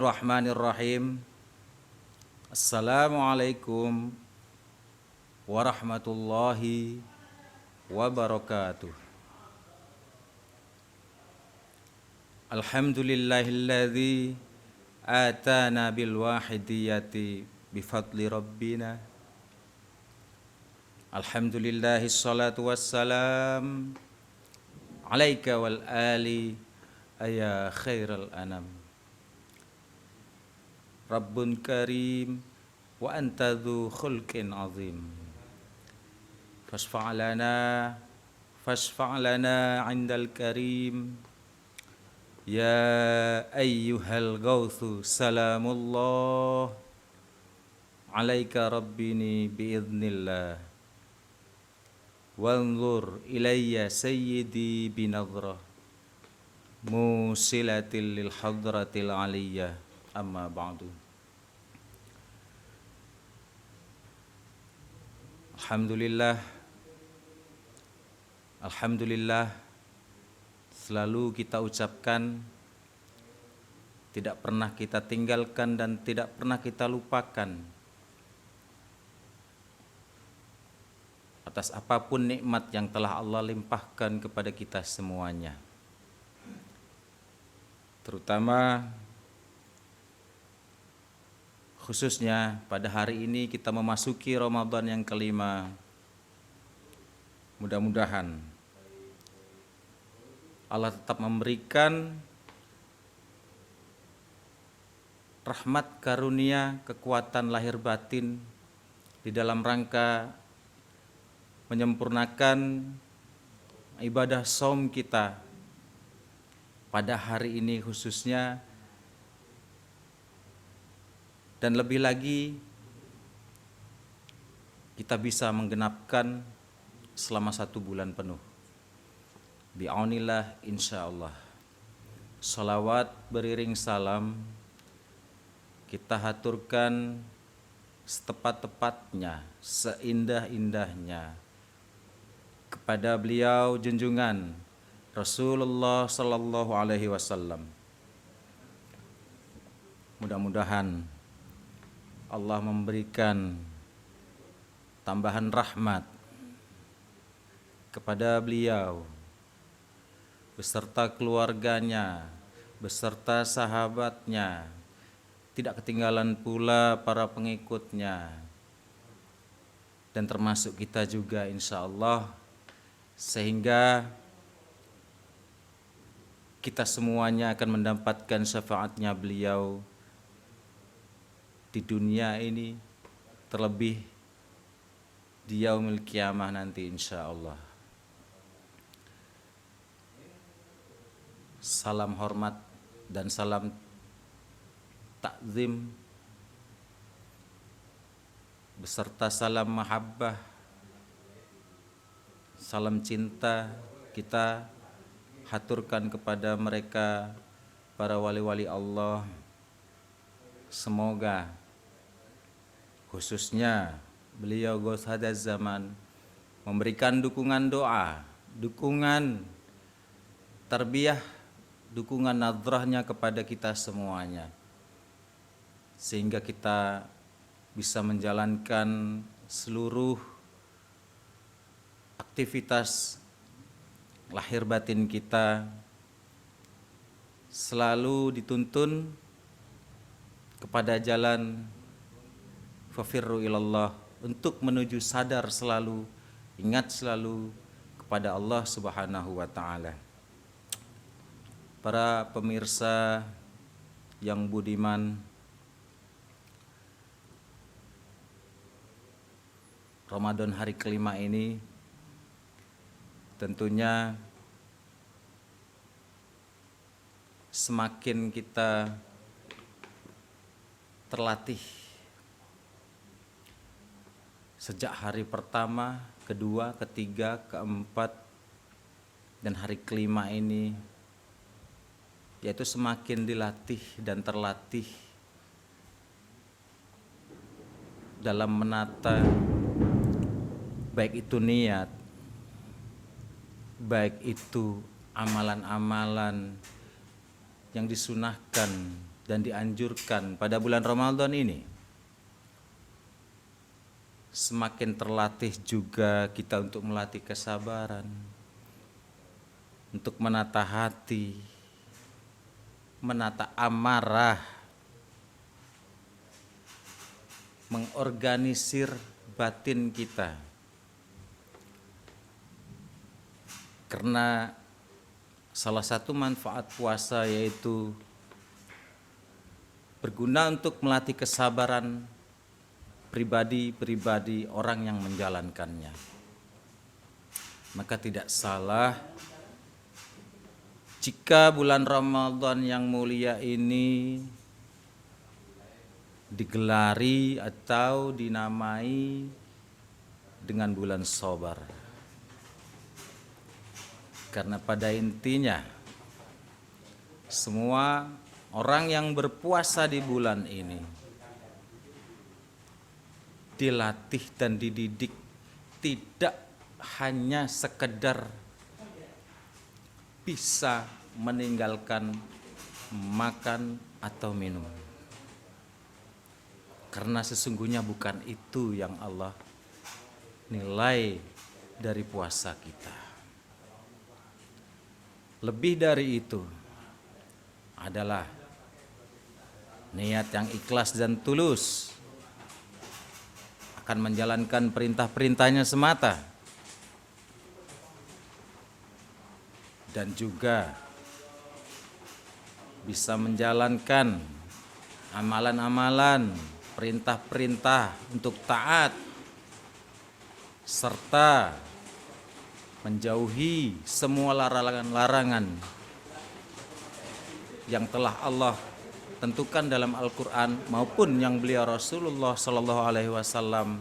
Bismillahirrahmanirrahim. Assalamualaikum warahmatullahi wabarakatuh. Alhamdulillahilladzi atana bil wahidiyati bifadli rabbina. Alhamdulillahi salatu wassalam alaika wal ali ya khairal anam. Rabbun karim wa anta dzu khulqin azim. Fasfa'lana 'indal karim. Ya ayyuhal ghauthu salamullah alaika rabbini biiznillah. Wanzur ilayya sayyidi binadhrah musilatil lil hadratil aliyah. Amma ba'du. Alhamdulillah selalu kita ucapkan, tidak pernah kita tinggalkan dan tidak pernah kita lupakan atas apapun nikmat yang telah Allah limpahkan kepada kita semuanya. Terutama khususnya pada hari ini kita memasuki Ramadan yang kelima. Mudah-mudahan Allah tetap memberikan rahmat karunia, kekuatan lahir batin di dalam rangka menyempurnakan ibadah shaum kita pada hari ini khususnya. Dan lebih lagi kita bisa menggenapkan selama 1 bulan penuh. Bi'aunillah insyaallah. Salawat beriring salam kita haturkan setepat-tepatnya, seindah-indahnya kepada beliau junjungan Rasulullah sallallahu alaihi wasallam. Mudah-mudahan Allah memberikan tambahan rahmat kepada beliau beserta keluarganya, beserta sahabatnya, tidak ketinggalan pula para pengikutnya, dan termasuk kita juga insyaallah, sehingga kita semuanya akan mendapatkan syafaatnya beliau di dunia ini, terlebih di yaumil qiyamah nanti insyaallah. Salam hormat dan salam takzim beserta salam mahabbah, salam cinta kita haturkan kepada mereka para wali-wali Allah. Semoga khususnya beliau Ghaus Hadaz Zaman memberikan dukungan doa, dukungan tarbiyah, dukungan nadrahnya kepada kita semuanya, sehingga kita bisa menjalankan seluruh aktivitas lahir batin kita selalu dituntun kepada jalan fafirru ilallah, untuk menuju sadar selalu, ingat selalu kepada Allah Subhanahu wa taala. Para pemirsa yang budiman, Ramadan hari kelima ini tentunya semakin kita terlatih sejak hari pertama, kedua, ketiga, keempat, dan hari kelima ini, yaitu semakin dilatih dan terlatih dalam menata baik itu niat, baik itu amalan-amalan yang disunahkan dan dianjurkan pada bulan Ramadan ini. Semakin terlatih juga kita untuk melatih kesabaran, untuk menata hati, menata amarah, mengorganisir batin kita. Karena salah satu manfaat puasa yaitu berguna untuk melatih kesabaran pribadi-pribadi orang yang menjalankannya. Maka tidak salah jika bulan Ramadan yang mulia ini digelari atau dinamai dengan bulan Sabar. Karena pada intinya semua orang yang berpuasa di bulan ini dilatih dan dididik tidak hanya sekedar bisa meninggalkan makan atau minum. Karena sesungguhnya bukan itu yang Allah nilai dari puasa kita. Lebih dari itu adalah niat yang ikhlas dan tulus akan menjalankan perintah-perintahnya semata, dan juga bisa menjalankan amalan-amalan, perintah-perintah untuk taat, serta menjauhi semua larangan-larangan yang telah Allah tentukan dalam Al-Quran maupun yang beliau Rasulullah SAW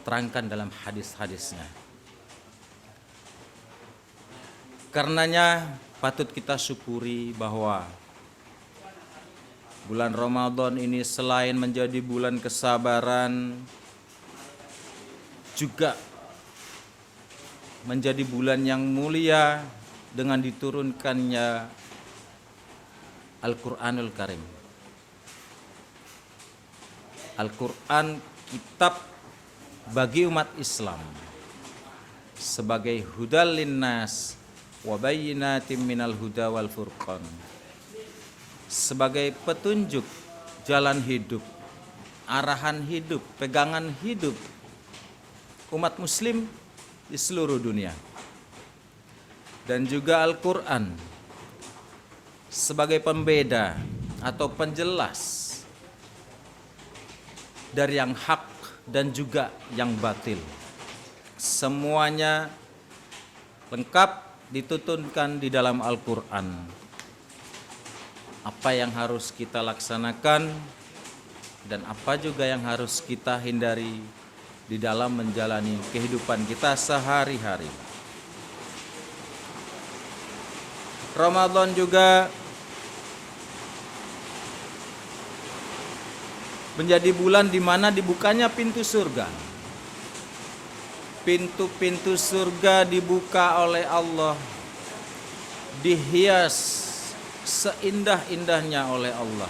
terangkan dalam hadis-hadisnya. Karenanya patut kita syukuri bahwa bulan Ramadan ini selain menjadi bulan kesabaran, juga menjadi bulan yang mulia dengan diturunkannya Al-Quranul Karim. Al-Quran kitab bagi umat Islam sebagai hudal linnas wa bayyinatin minal huda wal furqan, sebagai petunjuk jalan hidup, arahan hidup, pegangan hidup umat muslim di seluruh dunia. Dan juga Al-Quran sebagai pembeda atau penjelas dari yang hak dan juga yang batil. Semuanya lengkap dituturkan di dalam Al-Quran. Apa yang harus kita laksanakan dan apa juga yang harus kita hindari di dalam menjalani kehidupan kita sehari-hari. Ramadan juga menjadi bulan di mana dibukanya pintu surga. Pintu-pintu surga dibuka oleh Allah, dihias seindah-indahnya oleh Allah.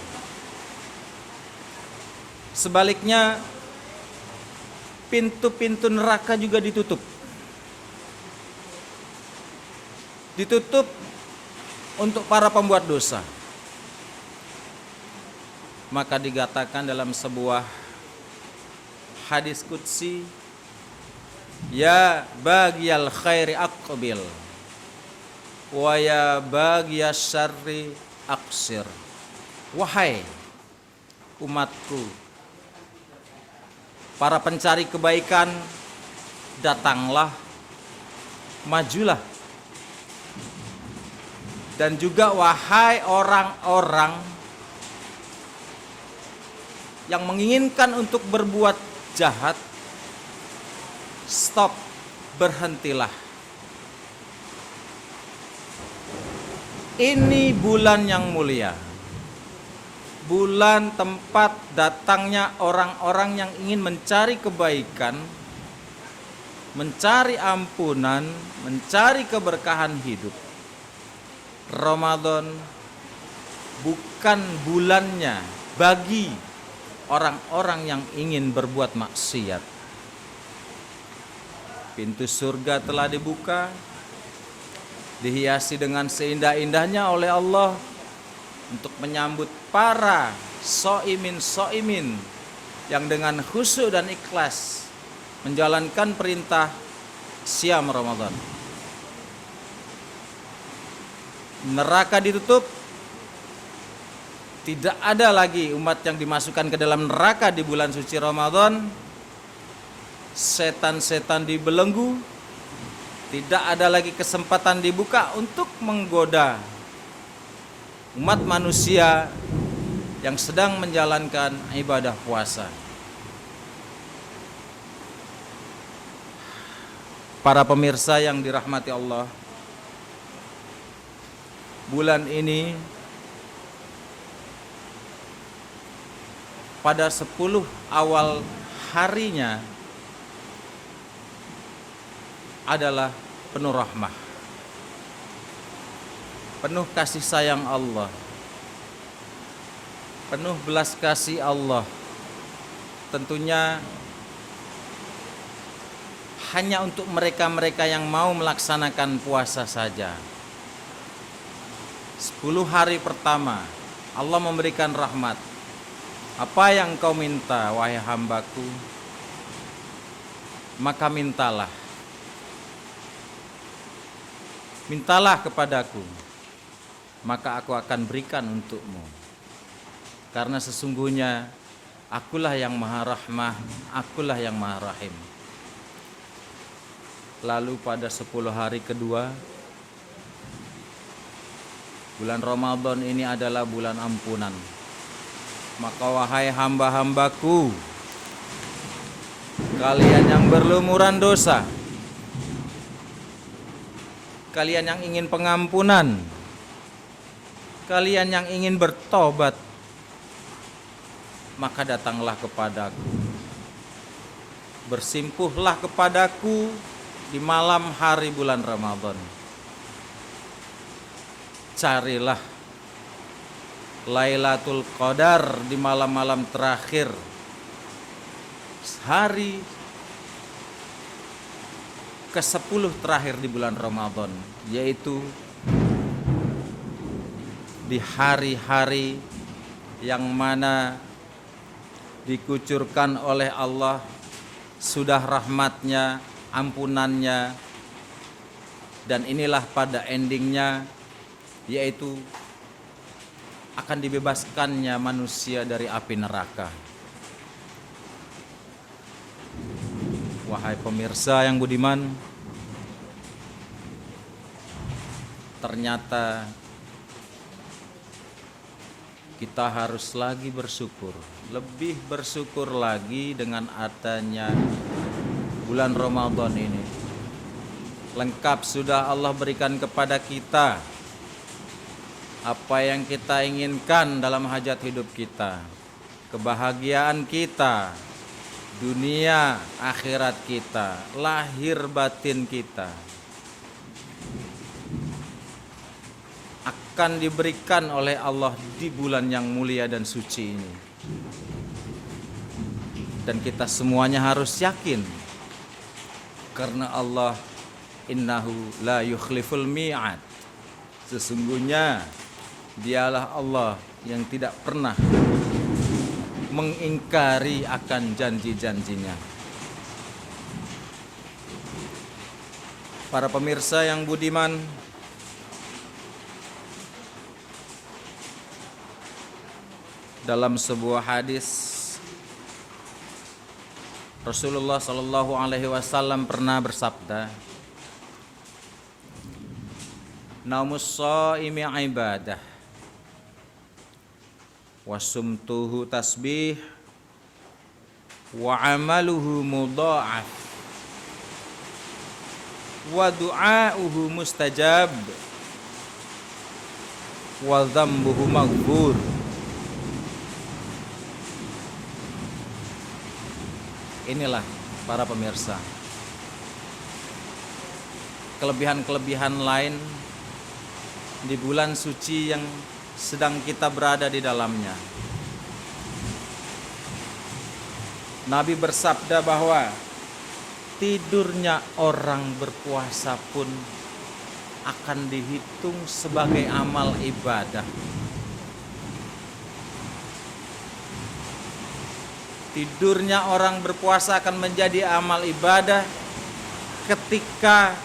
Sebaliknya, pintu-pintu neraka juga ditutup. Ditutup untuk para pembuat dosa. Maka dikatakan dalam sebuah hadis qudsi, ya bagiyal khairi aqbil wa ya bagiyas syarri aqsir. Wahai umatku, para pencari kebaikan, datanglah, majulah. Dan juga wahai orang-orang yang menginginkan untuk berbuat jahat, stop, berhentilah. Ini bulan yang mulia, bulan tempat datangnya orang-orang yang ingin mencari kebaikan, mencari ampunan, mencari keberkahan hidup. Ramadan bukan bukan bulannya bagi orang-orang yang ingin berbuat maksiat. Pintu surga telah dibuka, dihiasi dengan seindah-indahnya oleh Allah untuk menyambut para soimin yang dengan khusyuk dan ikhlas menjalankan perintah siam Ramadan. Neraka ditutup, tidak ada lagi umat yang dimasukkan ke dalam neraka di bulan suci Ramadan. Setan-setan dibelenggu, tidak ada lagi kesempatan dibuka untuk menggoda umat manusia yang sedang menjalankan ibadah puasa. Para pemirsa yang dirahmati Allah, bulan ini pada 10 awal harinya adalah penuh rahmah, penuh kasih sayang Allah, penuh belas kasih Allah. Tentunya hanya untuk mereka-mereka yang mau melaksanakan puasa saja. 10 hari pertama Allah memberikan rahmat. Apa yang kau minta, wahai hambaku, maka mintalah. Mintalah kepadaku, maka aku akan berikan untukmu. Karena sesungguhnya akulah yang maha rahmah, akulah yang maha rahim. Lalu pada 10 hari kedua, bulan Ramadan ini adalah bulan ampunan. Maka wahai hamba-hambaku, kalian yang berlumuran dosa, kalian yang ingin pengampunan, kalian yang ingin bertobat, maka datanglah kepadaku, bersimpuhlah kepadaku di malam hari bulan Ramadan. Carilah Lailatul Qadar di malam-malam terakhir, hari ke-10 terakhir di bulan Ramadan, yaitu di hari-hari yang mana dikucurkan oleh Allah sudah rahmatnya, ampunannya, dan inilah pada endingnya, yaitu akan dibebaskannya manusia dari api neraka. Wahai pemirsa yang budiman, ternyata kita harus lagi bersyukur, lebih bersyukur lagi dengan adanya bulan Ramadan ini. Lengkap sudah Allah berikan kepada kita apa yang kita inginkan dalam hajat hidup kita, kebahagiaan kita, dunia akhirat kita, lahir batin kita akan diberikan oleh Allah di bulan yang mulia dan suci ini. Dan kita semuanya harus yakin, karena Allah innahu la yukhliful mi'ad, sesungguhnya dialah Allah yang tidak pernah mengingkari akan janji-janjinya. Para pemirsa yang budiman, dalam sebuah hadis Rasulullah Shallallahu Alaihi Wasallam pernah bersabda, "Naumus shaimi ibadah, wasumtuhu tasbih, wa amaluhu mudha'af, wa du'auhu mustajab, wa dzambuhu maghfur." Inilah para pemirsa, kelebihan-kelebihan lain di bulan suci yang sedang kita berada di dalamnya. Nabi bersabda bahwa tidurnya orang berpuasa pun akan dihitung sebagai amal ibadah. Tidurnya orang berpuasa akan menjadi amal ibadah ketika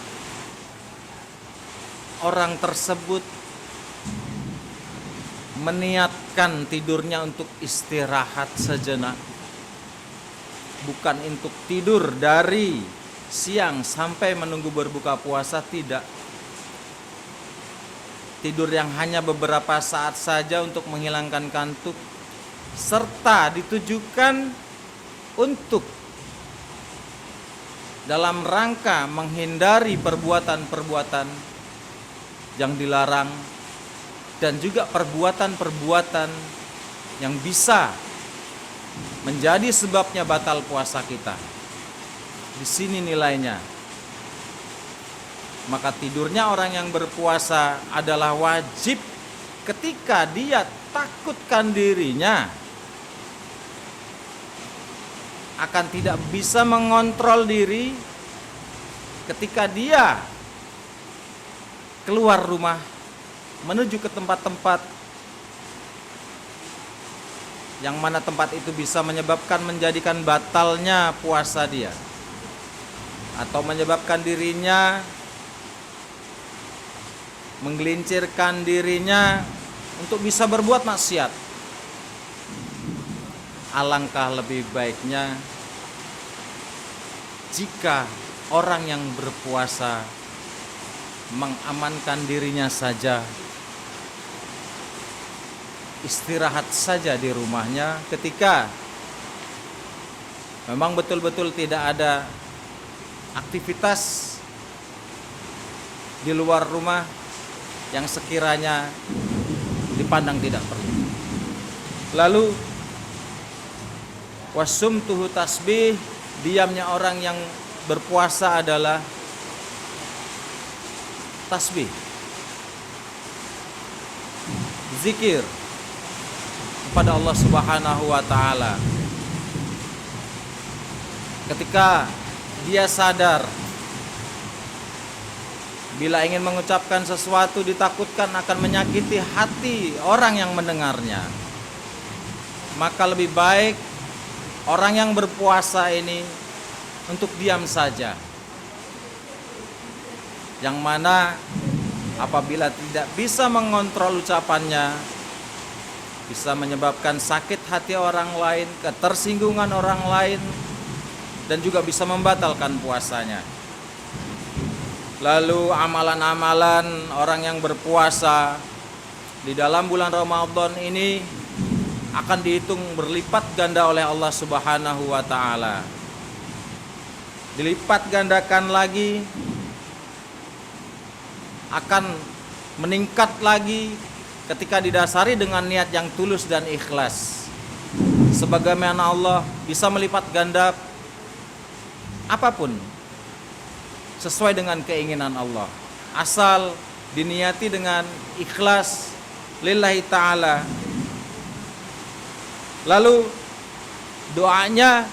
orang tersebut meniatkan tidurnya untuk istirahat sejenak, bukan untuk tidur dari siang sampai menunggu berbuka puasa, tidak. Tidur yang hanya beberapa saat saja untuk menghilangkan kantuk, serta ditujukan untuk dalam rangka menghindari perbuatan-perbuatan yang dilarang dan juga perbuatan-perbuatan yang bisa menjadi sebabnya batal puasa kita. Di sini nilainya. Maka tidurnya orang yang berpuasa adalah wajib ketika dia takutkan dirinya akan tidak bisa mengontrol diri ketika dia keluar rumah menuju ke tempat-tempat yang mana tempat itu bisa menyebabkan menjadikan batalnya puasa dia, atau menyebabkan dirinya menggelincirkan dirinya untuk bisa berbuat maksiat. Alangkah lebih baiknya jika orang yang berpuasa mengamankan dirinya saja, istirahat saja di rumahnya ketika memang betul-betul tidak ada aktivitas di luar rumah yang sekiranya dipandang tidak perlu. Lalu wasumtuhu tasbih, diamnya orang yang berpuasa adalah tasbih, zikir kepada Allah Subhanahu wa taala. Ketika dia sadar bila ingin mengucapkan sesuatu ditakutkan akan menyakiti hati orang yang mendengarnya, maka lebih baik orang yang berpuasa ini untuk diam saja. Yang mana apabila tidak bisa mengontrol ucapannya, bisa menyebabkan sakit hati orang lain, ketersinggungan orang lain, dan juga bisa membatalkan puasanya. Lalu amalan-amalan orang yang berpuasa di dalam bulan Ramadan ini akan dihitung berlipat ganda oleh Allah Subhanahu wa taala. Dilipat gandakan lagi, akan meningkat lagi ketika didasari dengan niat yang tulus dan ikhlas. Sebagaimana Allah bisa melipat ganda apapun sesuai dengan keinginan Allah, asal diniati dengan ikhlas lillahi ta'ala. Lalu doanya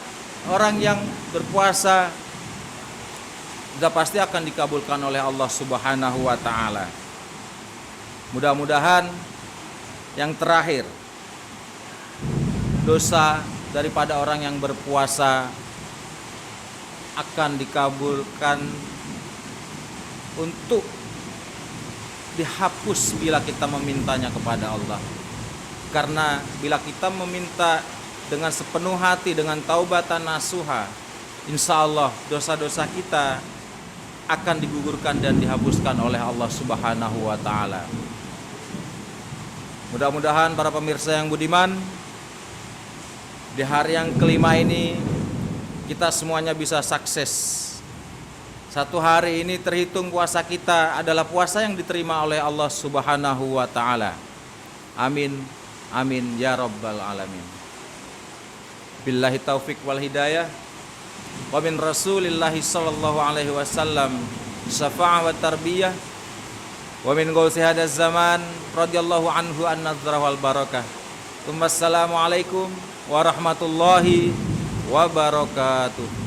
orang yang berpuasa sudah pasti akan dikabulkan oleh Allah Subhanahu wa ta'ala. Mudah-mudahan yang terakhir, dosa daripada orang yang berpuasa akan dikabulkan untuk dihapus bila kita memintanya kepada Allah. Karena bila kita meminta dengan sepenuh hati, dengan taubatan nasuha, insya Allah dosa-dosa kita akan digugurkan dan dihapuskan oleh Allah Subhanahu wa ta'ala. Mudah-mudahan para pemirsa yang budiman, di hari yang kelima ini kita semuanya bisa sukses. Satu hari ini terhitung puasa kita adalah puasa yang diterima oleh Allah Subhanahu wa ta'ala. Amin, amin ya rabbal alamin. Billahi taufik wal hidayah. Wa min rasulillahi sallallahu alaihi wasallam syafa'ah wa tarbiyah. wa min gausi hadaz zaman radhiyallahu anhu an-nadzrah wal barakah. Assalamualaikum warahmatullahi wabarakatuh.